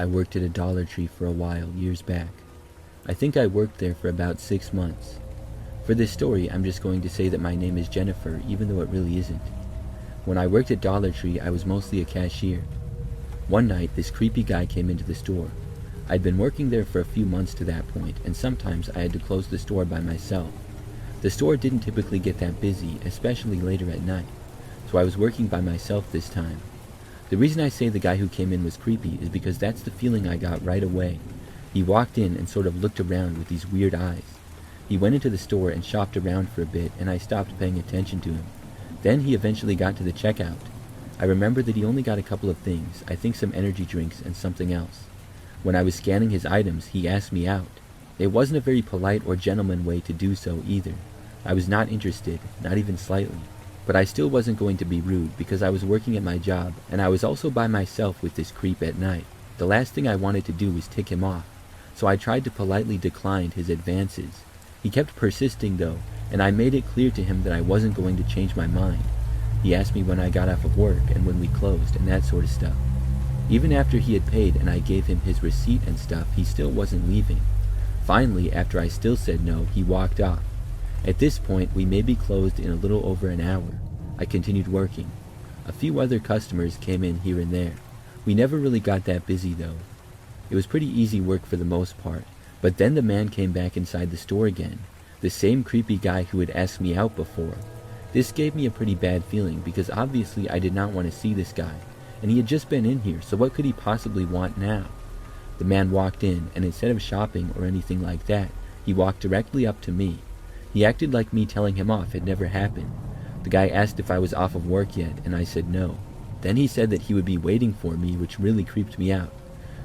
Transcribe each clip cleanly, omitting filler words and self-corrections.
I worked at a Dollar Tree for a while, years back. I think I worked there for about 6 months. For this story, I'm just going to say that my name is Jennifer, even though it really isn't. When I worked at Dollar Tree, I was mostly a cashier. One night, this creepy guy came into the store. I'd been working there for a few months to that point, and sometimes I had to close the store by myself. The store didn't typically get that busy, especially later at night, so I was working by myself this time. The reason I say the guy who came in was creepy is because that's the feeling I got right away. He walked in and sort of looked around with these weird eyes. He went into the store and shopped around for a bit, and I stopped paying attention to him. Then he eventually got to the checkout. I remember that he only got a couple of things, I think some energy drinks and something else. When I was scanning his items, he asked me out. It wasn't a very polite or gentleman way to do so either. I was not interested, not even slightly. But I still wasn't going to be rude because I was working at my job, and I was also by myself with this creep at night. The last thing I wanted to do was tick him off, so I tried to politely decline his advances. He kept persisting though, and I made it clear to him that I wasn't going to change my mind. He asked me when I got off of work and when we closed and that sort of stuff. Even after he had paid and I gave him his receipt and stuff, he still wasn't leaving. Finally, after I still said no, he walked off. At this point, we may be closed in a little over an hour. I continued working. A few other customers came in here and there. We never really got that busy though. It was pretty easy work for the most part, but then the man came back inside the store again, the same creepy guy who had asked me out before. This gave me a pretty bad feeling because obviously I did not want to see this guy, and he had just been in here, so what could he possibly want now? The man walked in, and instead of shopping or anything like that, he walked directly up to me. He acted like me telling him off had never happened. The guy asked if I was off of work yet, and I said no. Then he said that he would be waiting for me, which really creeped me out.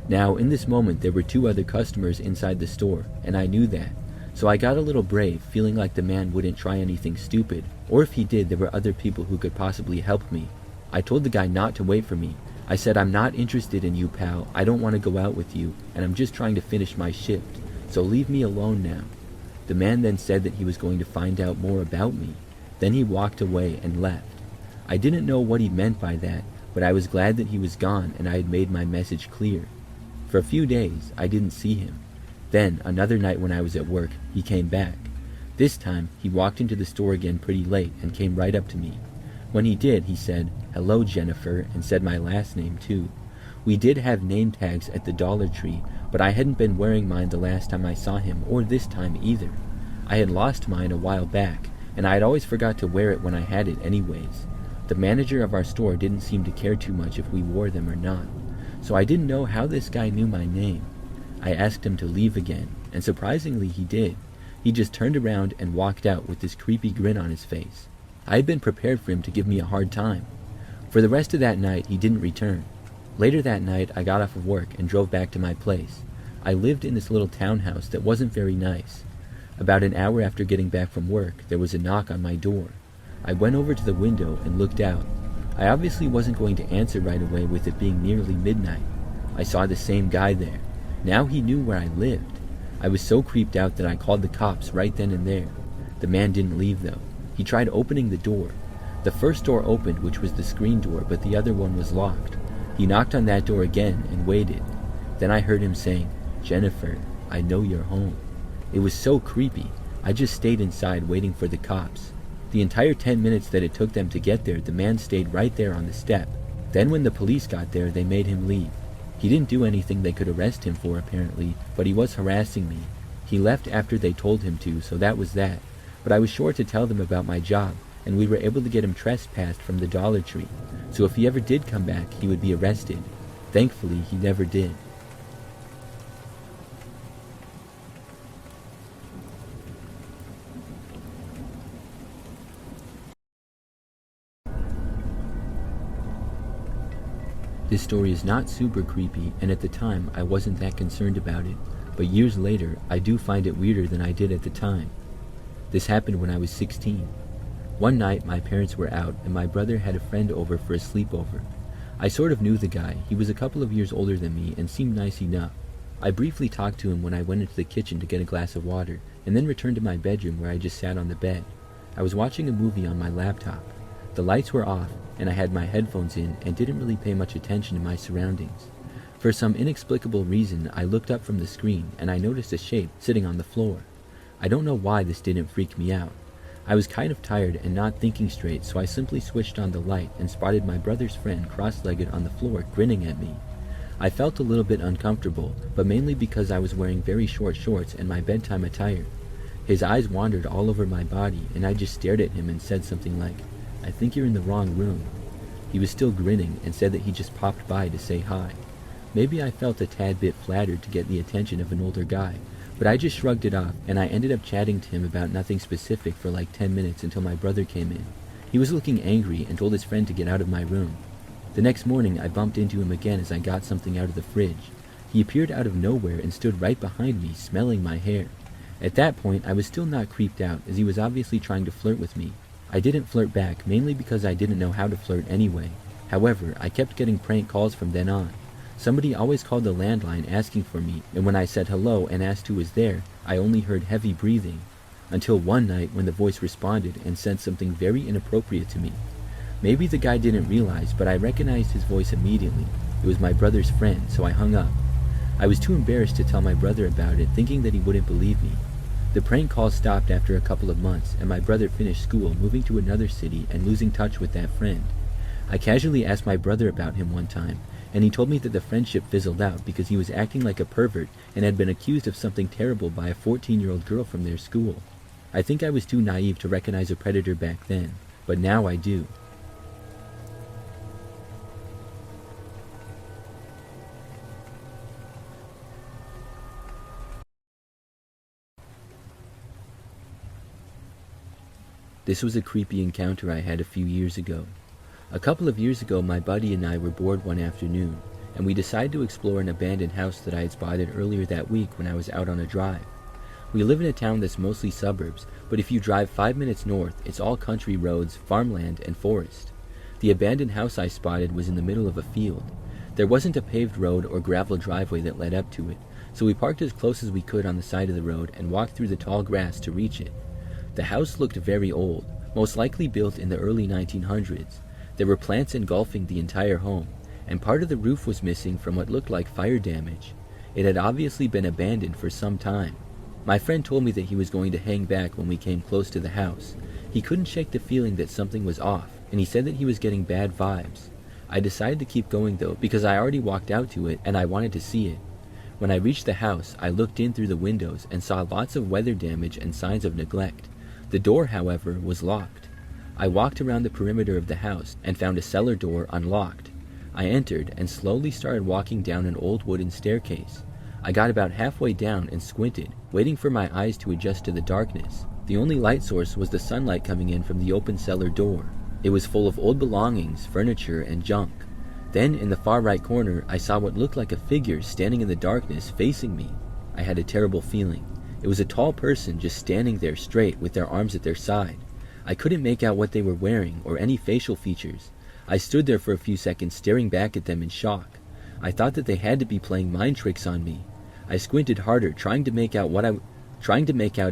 Now, in this moment, there were 2 other customers inside the store, and I knew that. So I got a little brave, feeling like the man wouldn't try anything stupid, or if he did, there were other people who could possibly help me. I told the guy not to wait for me. I said, "I'm not interested in you, pal. I don't want to go out with you, and I'm just trying to finish my shift, so leave me alone now." The man then said that he was going to find out more about me. Then he walked away and left. I didn't know what he meant by that, but I was glad that he was gone and I had made my message clear. For a few days, I didn't see him. Then, another night when I was at work, he came back. This time, he walked into the store again pretty late and came right up to me. When he did, he said, "Hello, Jennifer," and said my last name too. We did have name tags at the Dollar Tree, but I hadn't been wearing mine the last time I saw him, or this time either. I had lost mine a while back, and I had always forgot to wear it when I had it anyways. The manager of our store didn't seem to care too much if we wore them or not, so I didn't know how this guy knew my name. I asked him to leave again, and surprisingly he did. He just turned around and walked out with this creepy grin on his face. I had been prepared for him to give me a hard time. For the rest of that night, he didn't return. Later that night, I got off of work and drove back to my place. I lived in this little townhouse that wasn't very nice. About an hour after getting back from work, there was a knock on my door. I went over to the window and looked out. I obviously wasn't going to answer right away with it being nearly midnight. I saw the same guy there. Now he knew where I lived. I was so creeped out that I called the cops right then and there. The man didn't leave though. He tried opening the door. The first door opened, which was the screen door, but the other one was locked. He knocked on that door again and waited. Then I heard him saying, "Jennifer, I know you're home." It was so creepy. I just stayed inside waiting for the cops. The entire 10 minutes that it took them to get there, the man stayed right there on the step. Then when the police got there, they made him leave. He didn't do anything they could arrest him for apparently, but he was harassing me. He left after they told him to, so that was that. But I was sure to tell them about my job, and we were able to get him trespassed from the Dollar Tree. So if he ever did come back, he would be arrested. Thankfully, he never did. This story is not super creepy, and at the time, I wasn't that concerned about it, but years later, I do find it weirder than I did at the time. This happened when I was 16. One night, my parents were out, and my brother had a friend over for a sleepover. I sort of knew the guy. He was a couple of years older than me and seemed nice enough. I briefly talked to him when I went into the kitchen to get a glass of water, and then returned to my bedroom where I just sat on the bed. I was watching a movie on my laptop. The lights were off, and I had my headphones in and didn't really pay much attention to my surroundings. For some inexplicable reason, I looked up from the screen and I noticed a shape sitting on the floor. I don't know why this didn't freak me out. I was kind of tired and not thinking straight, so I simply switched on the light and spotted my brother's friend cross-legged on the floor grinning at me. I felt a little bit uncomfortable, but mainly because I was wearing very short shorts and my bedtime attire. His eyes wandered all over my body and I just stared at him and said something like, "I think you're in the wrong room." He was still grinning and said that he just popped by to say hi. Maybe I felt a tad bit flattered to get the attention of an older guy, but I just shrugged it off and I ended up chatting to him about nothing specific for like 10 minutes until my brother came in. He was looking angry and told his friend to get out of my room. The next morning I bumped into him again as I got something out of the fridge. He appeared out of nowhere and stood right behind me, smelling my hair. At that point I was still not creeped out, as he was obviously trying to flirt with me. I didn't flirt back, mainly because I didn't know how to flirt anyway. However, I kept getting prank calls from then on. Somebody always called the landline asking for me, and when I said hello and asked who was there, I only heard heavy breathing. Until one night when the voice responded and said something very inappropriate to me. Maybe the guy didn't realize, but I recognized his voice immediately. It was my brother's friend, so I hung up. I was too embarrassed to tell my brother about it, thinking that he wouldn't believe me. The prank calls stopped after a couple of months, and my brother finished school, moving to another city and losing touch with that friend. I casually asked my brother about him one time, and he told me that the friendship fizzled out because he was acting like a pervert and had been accused of something terrible by a 14-year-old girl from their school. I think I was too naive to recognize a predator back then, but now I do. This was a creepy encounter I had a few years ago. A couple of years ago, my buddy and I were bored one afternoon, and we decided to explore an abandoned house that I had spotted earlier that week when I was out on a drive. We live in a town that's mostly suburbs, but if you drive 5 minutes north, it's all country roads, farmland, and forest. The abandoned house I spotted was in the middle of a field. There wasn't a paved road or gravel driveway that led up to it, so we parked as close as we could on the side of the road and walked through the tall grass to reach it. The house looked very old, most likely built in the early 1900s. There were plants engulfing the entire home, and part of the roof was missing from what looked like fire damage. It had obviously been abandoned for some time. My friend told me that he was going to hang back when we came close to the house. He couldn't shake the feeling that something was off, and he said that he was getting bad vibes. I decided to keep going though, because I already walked out to it and I wanted to see it. When I reached the house, I looked in through the windows and saw lots of weather damage and signs of neglect. The door, however, was locked. I walked around the perimeter of the house and found a cellar door unlocked. I entered and slowly started walking down an old wooden staircase. I got about halfway down and squinted, waiting for my eyes to adjust to the darkness. The only light source was the sunlight coming in from the open cellar door. It was full of old belongings, furniture, and junk. Then, in the far right corner, I saw what looked like a figure standing in the darkness facing me. I had a terrible feeling. It was a tall person just standing there straight with their arms at their side. I couldn't make out what they were wearing or any facial features. I stood there for a few seconds staring back at them in shock. I thought that they had to be playing mind tricks on me. I squinted harder, trying to make out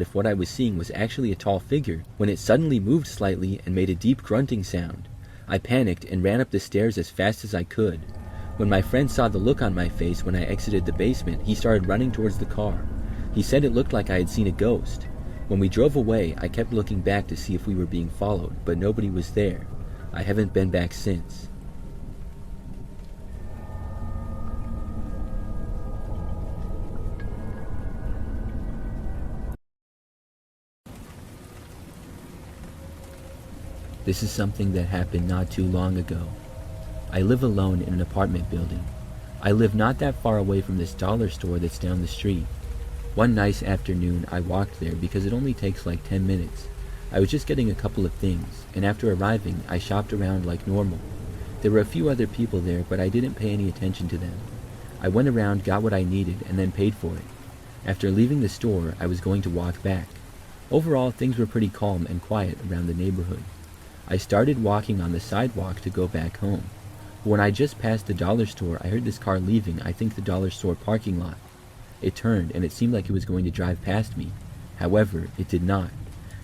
if what I was seeing was actually a tall figure, when it suddenly moved slightly and made a deep grunting sound. I panicked and ran up the stairs as fast as I could. When my friend saw the look on my face when I exited the basement, he started running towards the car. He said it looked like I had seen a ghost. When we drove away, I kept looking back to see if we were being followed, but nobody was there. I haven't been back since. This is something that happened not too long ago. I live alone in an apartment building. I live not that far away from this dollar store that's down the street. One nice afternoon, I walked there because it only takes like 10 minutes. I was just getting a couple of things, and after arriving, I shopped around like normal. There were a few other people there, but I didn't pay any attention to them. I went around, got what I needed, and then paid for it. After leaving the store, I was going to walk back. Overall, things were pretty calm and quiet around the neighborhood. I started walking on the sidewalk to go back home. When I just passed the dollar store, I heard this car leaving, I think the dollar store parking lot. It turned, and it seemed like it was going to drive past me. However, it did not.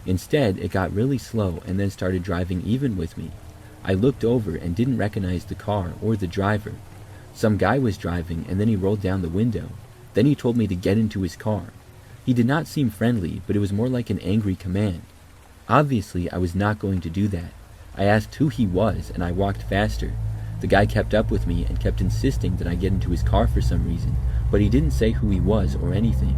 Instead, it got really slow and then started driving even with me. I looked over and didn't recognize the car or the driver. Some guy was driving, and then he rolled down the window. Then he told me to get into his car. He did not seem friendly, but it was more like an angry command. Obviously, I was not going to do that. I asked who he was, and I walked faster. The guy kept up with me and kept insisting that I get into his car for some reason, but he didn't say who he was or anything.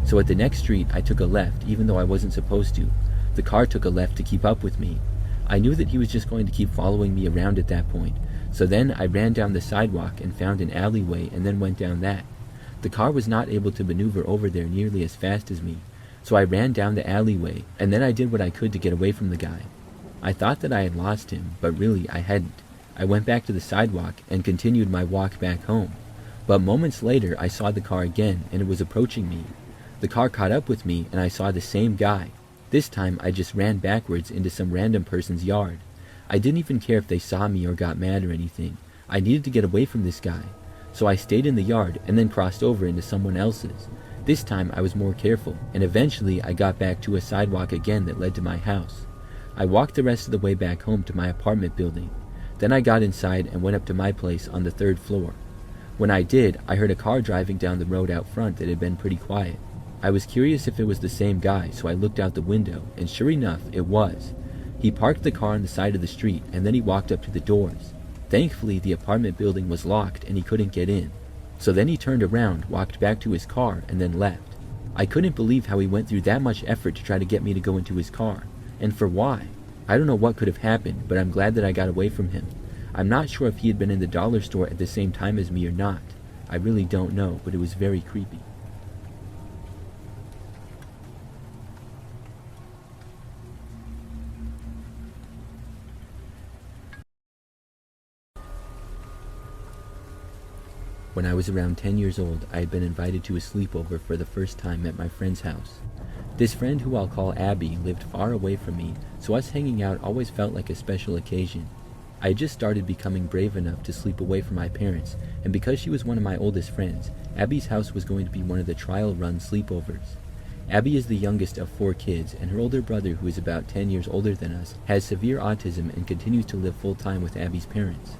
So at the next street, I took a left, even though I wasn't supposed to. The car took a left to keep up with me. I knew that he was just going to keep following me around at that point, so then I ran down the sidewalk and found an alleyway and then went down that. The car was not able to maneuver over there nearly as fast as me, so I ran down the alleyway, and then I did what I could to get away from the guy. I thought that I had lost him, but really I hadn't. I went back to the sidewalk and continued my walk back home. But moments later, I saw the car again, and it was approaching me. The car caught up with me, and I saw the same guy. This time, I just ran backwards into some random person's yard. I didn't even care if they saw me or got mad or anything. I needed to get away from this guy. So I stayed in the yard and then crossed over into someone else's. This time, I was more careful, and eventually I got back to a sidewalk again that led to my house. I walked the rest of the way back home to my apartment building. Then I got inside and went up to my place on the 3rd floor. When I did, I heard a car driving down the road out front that had been pretty quiet. I was curious if it was the same guy, so I looked out the window, and sure enough, it was. He parked the car on the side of the street, and then he walked up to the doors. Thankfully, the apartment building was locked and he couldn't get in. So then he turned around, walked back to his car, and then left. I couldn't believe how he went through that much effort to try to get me to go into his car. And for why? I don't know what could have happened, but I'm glad that I got away from him. I'm not sure if he had been in the dollar store at the same time as me or not. I really don't know, but it was very creepy. When I was around 10 years old, I had been invited to a sleepover for the first time at my friend's house. This friend, who I'll call Abby, lived far away from me, so us hanging out always felt like a special occasion. I had just started becoming brave enough to sleep away from my parents, and because she was one of my oldest friends, Abby's house was going to be one of the trial-run sleepovers. Abby is the youngest of 4 kids, and her older brother, who is about 10 years older than us, has severe autism and continues to live full-time with Abby's parents.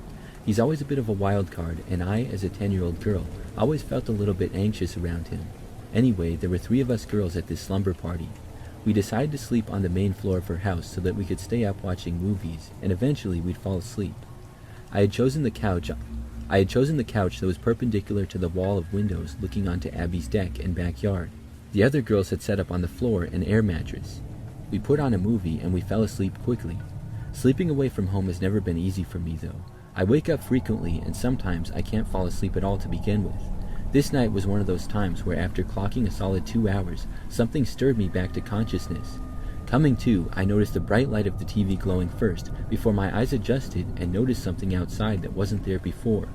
He's always a bit of a wild card, and I, as a 10-year-old girl, always felt a little bit anxious around him. Anyway, there were 3 of us girls at this slumber party. We decided to sleep on the main floor of her house so that we could stay up watching movies, and eventually we'd fall asleep. I had chosen the couch that was perpendicular to the wall of windows looking onto Abby's deck and backyard. The other girls had set up on the floor an air mattress. We put on a movie and we fell asleep quickly. Sleeping away from home has never been easy for me though. I wake up frequently and sometimes I can't fall asleep at all to begin with. This night was one of those times where after clocking a solid 2 hours, something stirred me back to consciousness. Coming to, I noticed the bright light of the TV glowing first, before my eyes adjusted and noticed something outside that wasn't there before.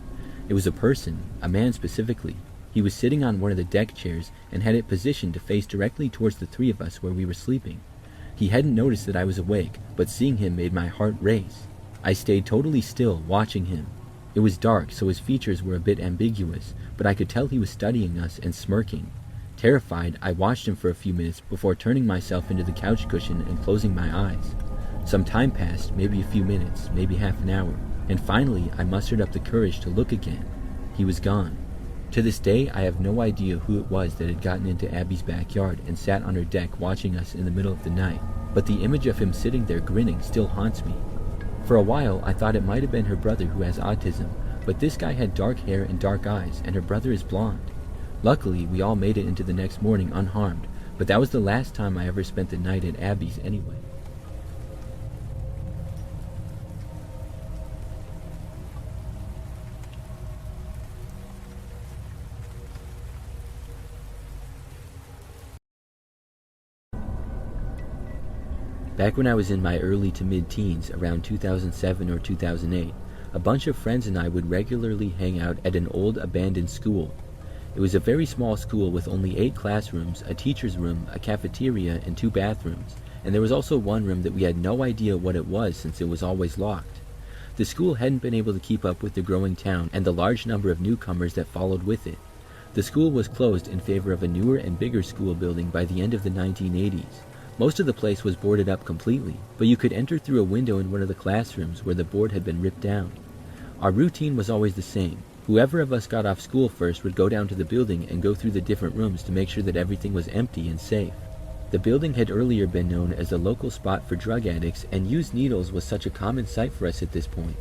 It was a person, a man specifically. He was sitting on one of the deck chairs and had it positioned to face directly towards the 3 of us where we were sleeping. He hadn't noticed that I was awake, but seeing him made my heart race. I stayed totally still, watching him. It was dark, so his features were a bit ambiguous, but I could tell he was studying us and smirking. Terrified, I watched him for a few minutes before turning myself into the couch cushion and closing my eyes. Some time passed, maybe a few minutes, maybe half an hour, and finally I mustered up the courage to look again. He was gone. To this day, I have no idea who it was that had gotten into Abby's backyard and sat on her deck watching us in the middle of the night, but the image of him sitting there grinning still haunts me. For a while, I thought it might have been her brother who has autism, but this guy had dark hair and dark eyes, and her brother is blonde. Luckily, we all made it into the next morning unharmed, but that was the last time I ever spent the night at Abby's anyway. Back when I was in my early to mid-teens, around 2007 or 2008, a bunch of friends and I would regularly hang out at an old abandoned school. It was a very small school with only 8 classrooms, a teacher's room, a cafeteria, and 2 bathrooms, and there was also one room that we had no idea what it was since it was always locked. The school hadn't been able to keep up with the growing town and the large number of newcomers that followed with it. The school was closed in favor of a newer and bigger school building by the end of the 1980s. Most of the place was boarded up completely, but you could enter through a window in one of the classrooms where the board had been ripped down. Our routine was always the same. Whoever of us got off school first would go down to the building and go through the different rooms to make sure that everything was empty and safe. The building had earlier been known as a local spot for drug addicts, and used needles was such a common sight for us at this point.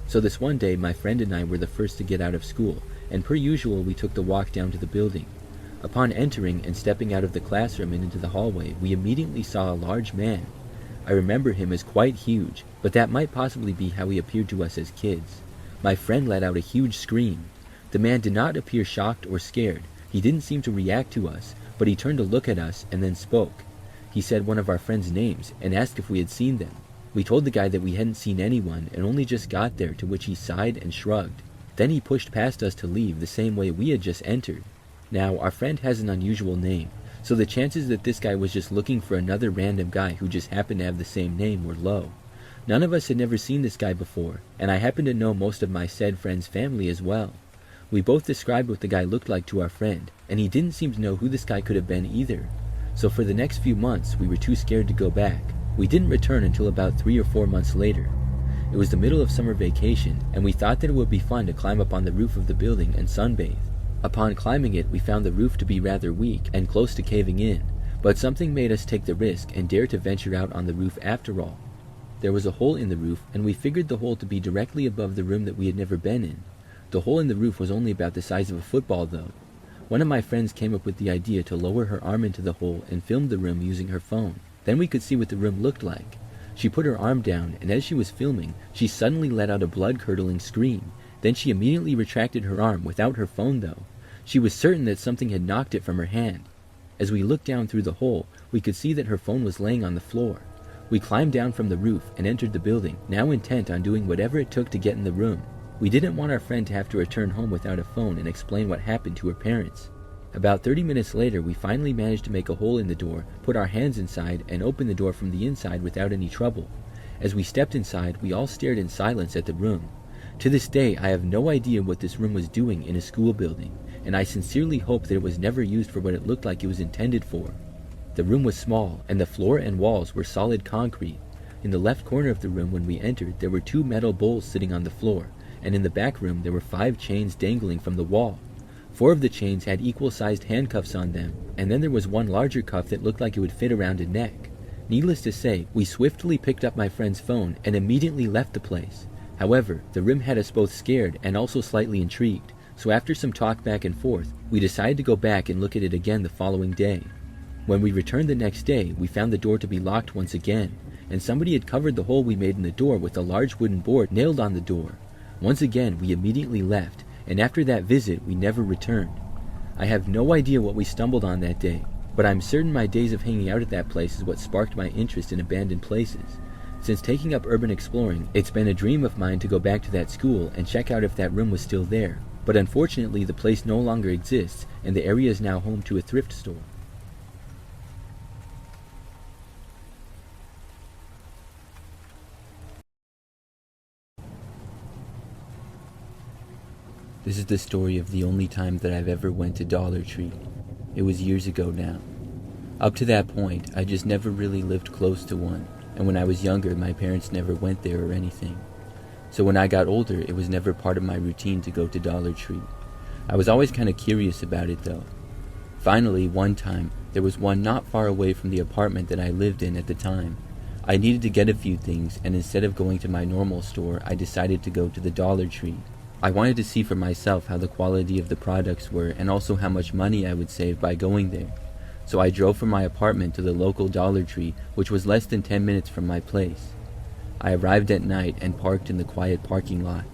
So this one day, my friend and I were the first to get out of school, and per usual we took the walk down to the building. Upon entering and stepping out of the classroom and into the hallway, we immediately saw a large man. I remember him as quite huge, but that might possibly be how he appeared to us as kids. My friend let out a huge scream. The man did not appear shocked or scared. He didn't seem to react to us, but he turned to look at us and then spoke. He said one of our friends' names and asked if we had seen them. We told the guy that we hadn't seen anyone and only just got there, to which he sighed and shrugged. Then he pushed past us to leave the same way we had just entered. Now, our friend has an unusual name, so the chances that this guy was just looking for another random guy who just happened to have the same name were low. None of us had never seen this guy before, and I happened to know most of my said friend's family as well. We both described what the guy looked like to our friend, and he didn't seem to know who this guy could have been either. So for the next few months, we were too scared to go back. We didn't return until about 3 or 4 months later. It was the middle of summer vacation, and we thought that it would be fun to climb up on the roof of the building and sunbathe. Upon climbing it, we found the roof to be rather weak and close to caving in, but something made us take the risk and dare to venture out on the roof after all. There was a hole in the roof, and we figured the hole to be directly above the room that we had never been in. The hole in the roof was only about the size of a football, though. One of my friends came up with the idea to lower her arm into the hole and film the room using her phone. Then we could see what the room looked like. She put her arm down, and as she was filming, she suddenly let out a blood-curdling scream. Then she immediately retracted her arm, without her phone though. She was certain that something had knocked it from her hand. As we looked down through the hole, we could see that her phone was laying on the floor. We climbed down from the roof and entered the building, now intent on doing whatever it took to get in the room. We didn't want our friend to have to return home without a phone and explain what happened to her parents. About 30 minutes later, we finally managed to make a hole in the door, put our hands inside, and open the door from the inside without any trouble. As we stepped inside, we all stared in silence at the room. To this day, I have no idea what this room was doing in a school building, and I sincerely hope that it was never used for what it looked like it was intended for. The room was small, and the floor and walls were solid concrete. In the left corner of the room when we entered, there were 2 metal bowls sitting on the floor, and in the back room there were 5 chains dangling from the wall. 4 of the chains had equal-sized handcuffs on them, and then there was one larger cuff that looked like it would fit around a neck. Needless to say, we swiftly picked up my friend's phone and immediately left the place. However, the room had us both scared and also slightly intrigued, so after some talk back and forth, we decided to go back and look at it again the following day. When we returned the next day, we found the door to be locked once again, and somebody had covered the hole we made in the door with a large wooden board nailed on the door. Once again, we immediately left, and after that visit, we never returned. I have no idea what we stumbled on that day, but I'm certain my days of hanging out at that place is what sparked my interest in abandoned places. Since taking up urban exploring, it's been a dream of mine to go back to that school and check out if that room was still there, but unfortunately the place no longer exists, and the area is now home to a thrift store. This is the story of the only time that I've ever went to Dollar Tree. It was years ago now. Up to that point, I just never really lived close to one, and when I was younger, my parents never went there or anything. So when I got older, it was never part of my routine to go to Dollar Tree. I was always kind of curious about it though. Finally, one time, there was one not far away from the apartment that I lived in at the time. I needed to get a few things, and instead of going to my normal store, I decided to go to the Dollar Tree. I wanted to see for myself how the quality of the products were and also how much money I would save by going there. So I drove from my apartment to the local Dollar Tree, which was less than 10 minutes from my place. I arrived at night and parked in the quiet parking lot.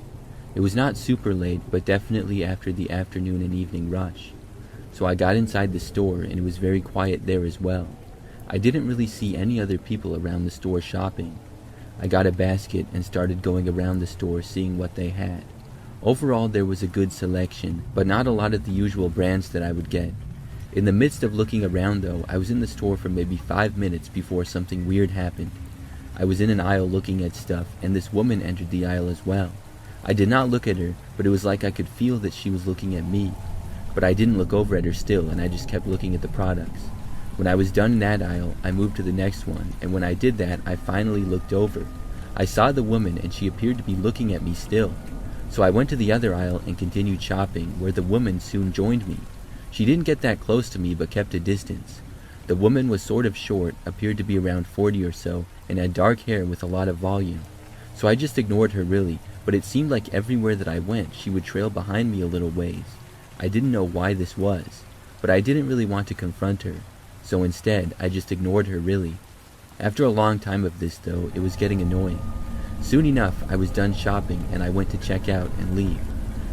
It was not super late, but definitely after the afternoon and evening rush. So I got inside the store and it was very quiet there as well. I didn't really see any other people around the store shopping. I got a basket and started going around the store seeing what they had. Overall, there was a good selection, but not a lot of the usual brands that I would get. In the midst of looking around though, I was in the store for maybe 5 minutes before something weird happened. I was in an aisle looking at stuff, and this woman entered the aisle as well. I did not look at her, but it was like I could feel that she was looking at me. But I didn't look over at her still, and I just kept looking at the products. When I was done in that aisle, I moved to the next one, and when I did that, I finally looked over. I saw the woman, and she appeared to be looking at me still. So I went to the other aisle and continued shopping, where the woman soon joined me. She didn't get that close to me but kept a distance. The woman was sort of short, appeared to be around 40 or so, and had dark hair with a lot of volume. So I just ignored her really, but it seemed like everywhere that I went she would trail behind me a little ways. I didn't know why this was, but I didn't really want to confront her, so instead I just ignored her really. After a long time of this though, it was getting annoying. Soon enough I was done shopping and I went to check out and leave.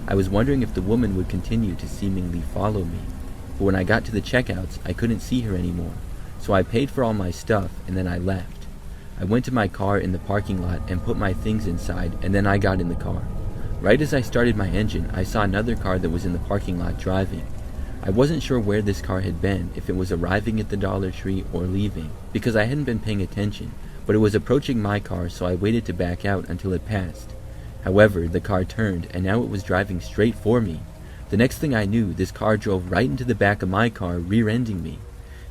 I was wondering if the woman would continue to seemingly follow me, but when I got to the checkouts I couldn't see her anymore, so I paid for all my stuff and then I left. I went to my car in the parking lot and put my things inside, and then I got in the car. Right as I started my engine, I saw another car that was in the parking lot driving. I wasn't sure where this car had been, if it was arriving at the Dollar Tree or leaving, because I hadn't been paying attention, but it was approaching my car, so I waited to back out until it passed. However, the car turned, and now it was driving straight for me. The next thing I knew, this car drove right into the back of my car, rear-ending me.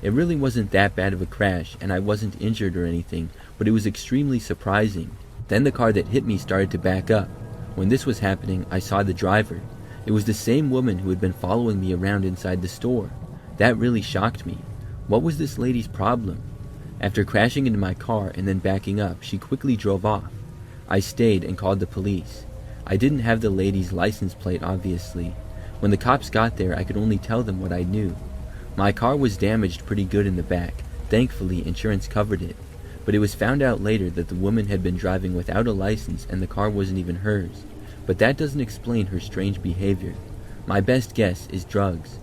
It really wasn't that bad of a crash, and I wasn't injured or anything, but it was extremely surprising. Then the car that hit me started to back up. When this was happening, I saw the driver. It was the same woman who had been following me around inside the store. That really shocked me. What was this lady's problem? After crashing into my car and then backing up, she quickly drove off. I stayed and called the police. I didn't have the lady's license plate, obviously. When the cops got there, I could only tell them what I knew. My car was damaged pretty good in the back. Thankfully, insurance covered it. But it was found out later that the woman had been driving without a license and the car wasn't even hers. But that doesn't explain her strange behavior. My best guess is drugs.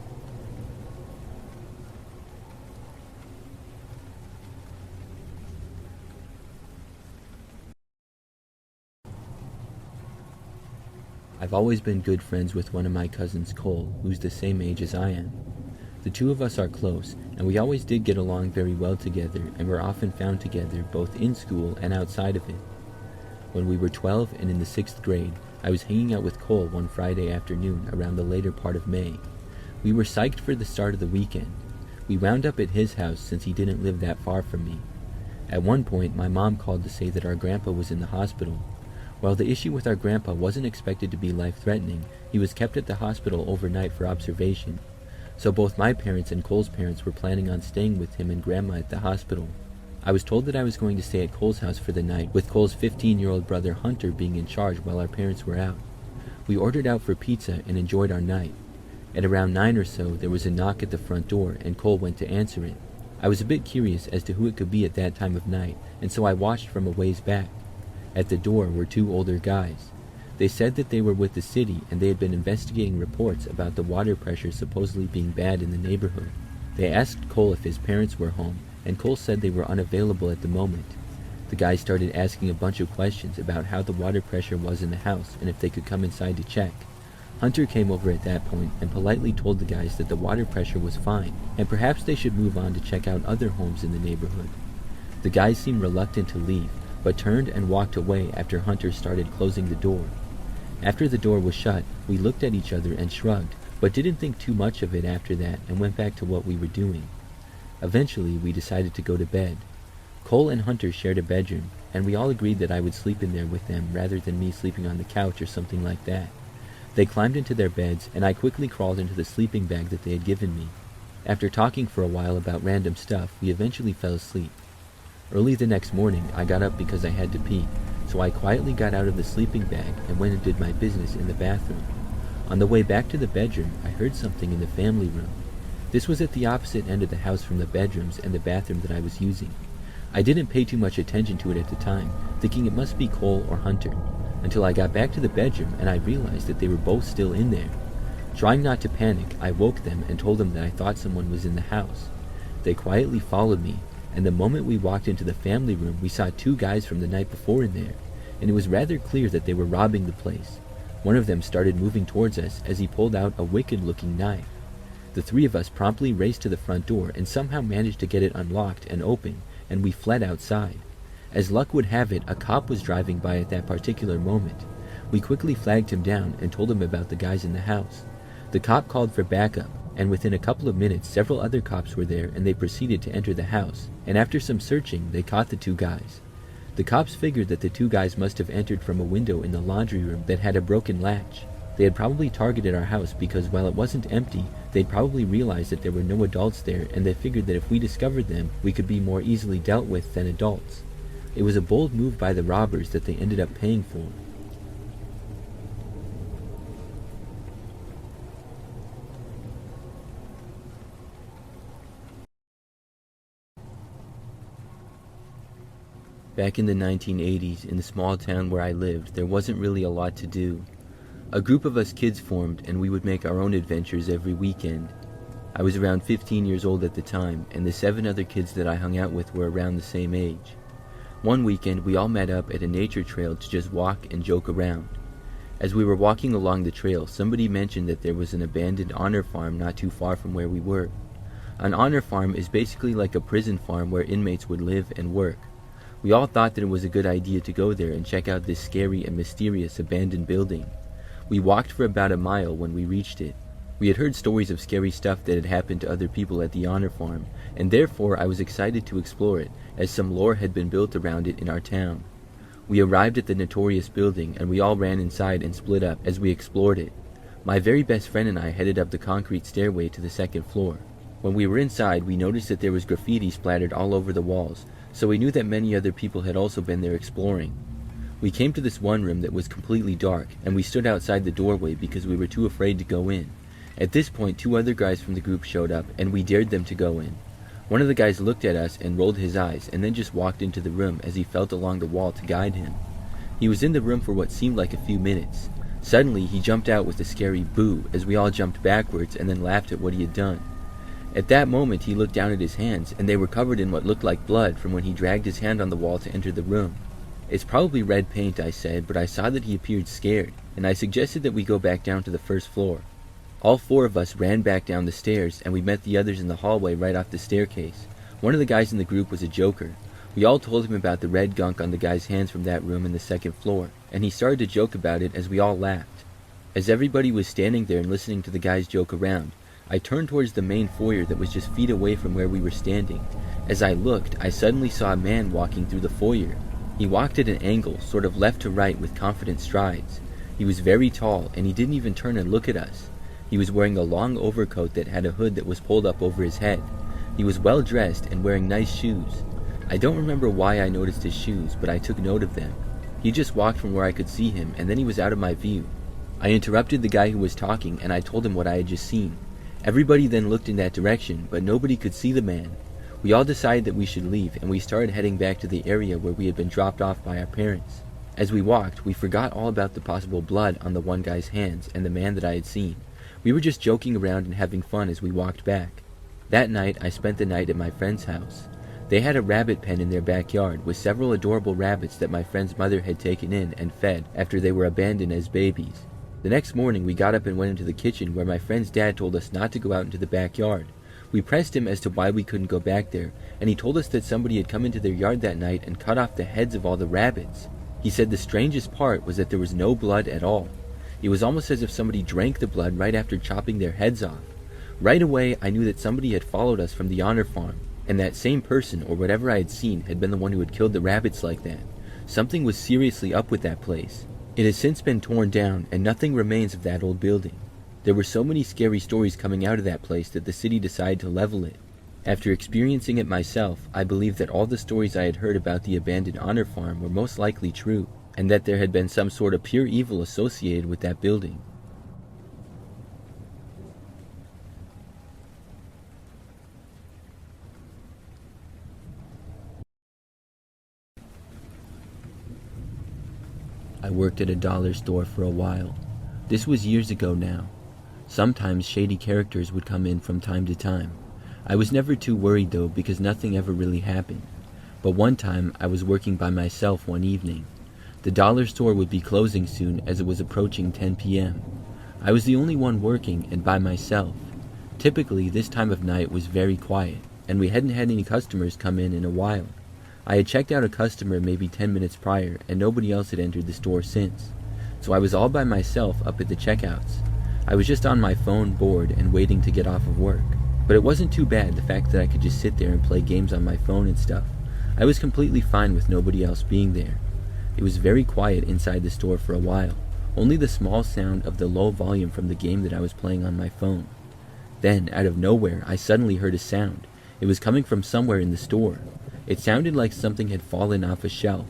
I've always been good friends with one of my cousins, Cole, who's the same age as I am. The two of us are close, and we always did get along very well together, and were often found together both in school and outside of it. When we were 12 and in the 6th grade, I was hanging out with Cole one Friday afternoon around the later part of May. We were psyched for the start of the weekend. We wound up at his house since he didn't live that far from me. At one point, my mom called to say that our grandpa was in the hospital. While the issue with our grandpa wasn't expected to be life-threatening, he was kept at the hospital overnight for observation. So both my parents and Cole's parents were planning on staying with him and Grandma at the hospital. I was told that I was going to stay at Cole's house for the night, with Cole's 15-year-old brother Hunter being in charge while our parents were out. We ordered out for pizza and enjoyed our night. At around 9 or so, there was a knock at the front door, and Cole went to answer it. I was a bit curious as to who it could be at that time of night, and so I watched from a ways back. At the door were two older guys. They said that they were with the city and they had been investigating reports about the water pressure supposedly being bad in the neighborhood. They asked Cole if his parents were home, and Cole said they were unavailable at the moment. The guys started asking a bunch of questions about how the water pressure was in the house and if they could come inside to check. Hunter came over at that point and politely told the guys that the water pressure was fine, and perhaps they should move on to check out other homes in the neighborhood. The guys seemed reluctant to leave, but turned and walked away after Hunter started closing the door. After the door was shut, we looked at each other and shrugged, but didn't think too much of it after that and went back to what we were doing. Eventually, we decided to go to bed. Cole and Hunter shared a bedroom, and we all agreed that I would sleep in there with them rather than me sleeping on the couch or something like that. They climbed into their beds, and I quickly crawled into the sleeping bag that they had given me. After talking for a while about random stuff, we eventually fell asleep. Early the next morning, I got up because I had to pee, so I quietly got out of the sleeping bag and went and did my business in the bathroom. On the way back to the bedroom, I heard something in the family room. This was at the opposite end of the house from the bedrooms and the bathroom that I was using. I didn't pay too much attention to it at the time, thinking it must be Cole or Hunter, until I got back to the bedroom and I realized that they were both still in there. Trying not to panic, I woke them and told them that I thought someone was in the house. They quietly followed me, and the moment we walked into the family room, we saw two guys from the night before in there, and it was rather clear that they were robbing the place. One of them started moving towards us as he pulled out a wicked-looking knife. The three of us promptly raced to the front door and somehow managed to get it unlocked and open, and we fled outside. As luck would have it, a cop was driving by at that particular moment. We quickly flagged him down and told him about the guys in the house. The cop called for backup, and within a couple of minutes several other cops were there and they proceeded to enter the house, and after some searching they caught the two guys. The cops figured that the two guys must have entered from a window in the laundry room that had a broken latch. They had probably targeted our house because while it wasn't empty, they'd probably realized that there were no adults there, and they figured that if we discovered them, we could be more easily dealt with than adults. It was a bold move by the robbers that they ended up paying for. Back in the 1980s, in the small town where I lived, there wasn't really a lot to do. A group of us kids formed, and we would make our own adventures every weekend. I was around 15 years old at the time, and the 7 other kids that I hung out with were around the same age. One weekend, we all met up at a nature trail to just walk and joke around. As we were walking along the trail, somebody mentioned that there was an abandoned honor farm not too far from where we were. An honor farm is basically like a prison farm where inmates would live and work. We all thought that it was a good idea to go there and check out this scary and mysterious abandoned building. We walked for about a mile when we reached it. We had heard stories of scary stuff that had happened to other people at the honor farm, and therefore I was excited to explore it, as some lore had been built around it in our town. We arrived at the notorious building, and we all ran inside and split up as we explored it. My very best friend and I headed up the concrete stairway to the second floor. When we were inside, we noticed that there was graffiti splattered all over the walls, so we knew that many other people had also been there exploring. We came to this one room that was completely dark, and we stood outside the doorway because we were too afraid to go in. At this point, 2 other guys from the group showed up, and we dared them to go in. One of the guys looked at us and rolled his eyes, and then just walked into the room as he felt along the wall to guide him. He was in the room for what seemed like a few minutes. Suddenly, he jumped out with a scary boo as we all jumped backwards and then laughed at what he had done. At that moment, he looked down at his hands, and they were covered in what looked like blood from when he dragged his hand on the wall to enter the room. "It's probably red paint," I said, but I saw that he appeared scared, and I suggested that we go back down to the first floor. All 4 of us ran back down the stairs, and we met the others in the hallway right off the staircase. One of the guys in the group was a joker. We all told him about the red gunk on the guy's hands from that room in the second floor, and he started to joke about it as we all laughed. As everybody was standing there and listening to the guys joke around, I turned towards the main foyer that was just feet away from where we were standing. As I looked, I suddenly saw a man walking through the foyer. He walked at an angle, sort of left to right with confident strides. He was very tall, and he didn't even turn and look at us. He was wearing a long overcoat that had a hood that was pulled up over his head. He was well dressed and wearing nice shoes. I don't remember why I noticed his shoes, but I took note of them. He just walked from where I could see him, and then he was out of my view. I interrupted the guy who was talking, and I told him what I had just seen. Everybody then looked in that direction, but nobody could see the man. We all decided that we should leave, and we started heading back to the area where we had been dropped off by our parents. As we walked, we forgot all about the possible blood on the one guy's hands and the man that I had seen. We were just joking around and having fun as we walked back. That night, I spent the night at my friend's house. They had a rabbit pen in their backyard with several adorable rabbits that my friend's mother had taken in and fed after they were abandoned as babies. The next morning, we got up and went into the kitchen where my friend's dad told us not to go out into the backyard. We pressed him as to why we couldn't go back there, and he told us that somebody had come into their yard that night and cut off the heads of all the rabbits. He said the strangest part was that there was no blood at all. It was almost as if somebody drank the blood right after chopping their heads off. Right away, I knew that somebody had followed us from the honor farm, and that same person, or whatever I had seen, had been the one who had killed the rabbits like that. Something was seriously up with that place. It has since been torn down, and nothing remains of that old building. There were so many scary stories coming out of that place that the city decided to level it. After experiencing it myself, I believe that all the stories I had heard about the abandoned honor farm were most likely true, and that there had been some sort of pure evil associated with that building. I worked at a dollar store for a while. This was years ago now. Sometimes shady characters would come in from time to time. I was never too worried though, because nothing ever really happened. But one time I was working by myself one evening. The dollar store would be closing soon as it was approaching 10 p.m. I was the only one working and by myself. Typically this time of night was very quiet, and we hadn't had any customers come in a while. I had checked out a customer maybe 10 minutes prior, and nobody else had entered the store since. So I was all by myself up at the checkouts. I was just on my phone, bored, and waiting to get off of work. But it wasn't too bad, the fact that I could just sit there and play games on my phone and stuff. I was completely fine with nobody else being there. It was very quiet inside the store for a while, only the small sound of the low volume from the game that I was playing on my phone. Then, out of nowhere, I suddenly heard a sound. It was coming from somewhere in the store. It sounded like something had fallen off a shelf.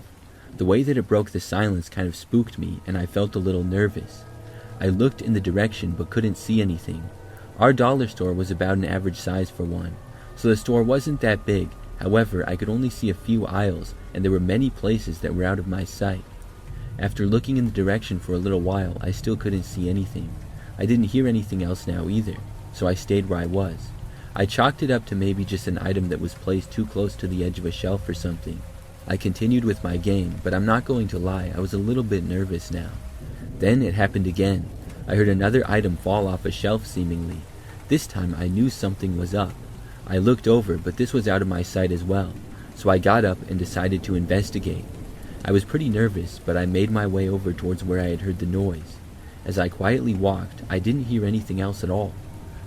The way that it broke the silence kind of spooked me, and I felt a little nervous. I looked in the direction but couldn't see anything. Our dollar store was about an average size for one, so the store wasn't that big. However, I could only see a few aisles, and there were many places that were out of my sight. After looking in the direction for a little while, I still couldn't see anything. I didn't hear anything else now either, so I stayed where I was. I chalked it up to maybe just an item that was placed too close to the edge of a shelf or something. I continued with my game, but I'm not going to lie, I was a little bit nervous now. Then it happened again. I heard another item fall off a shelf seemingly. This time I knew something was up. I looked over, but this was out of my sight as well, so I got up and decided to investigate. I was pretty nervous, but I made my way over towards where I had heard the noise. As I quietly walked, I didn't hear anything else at all.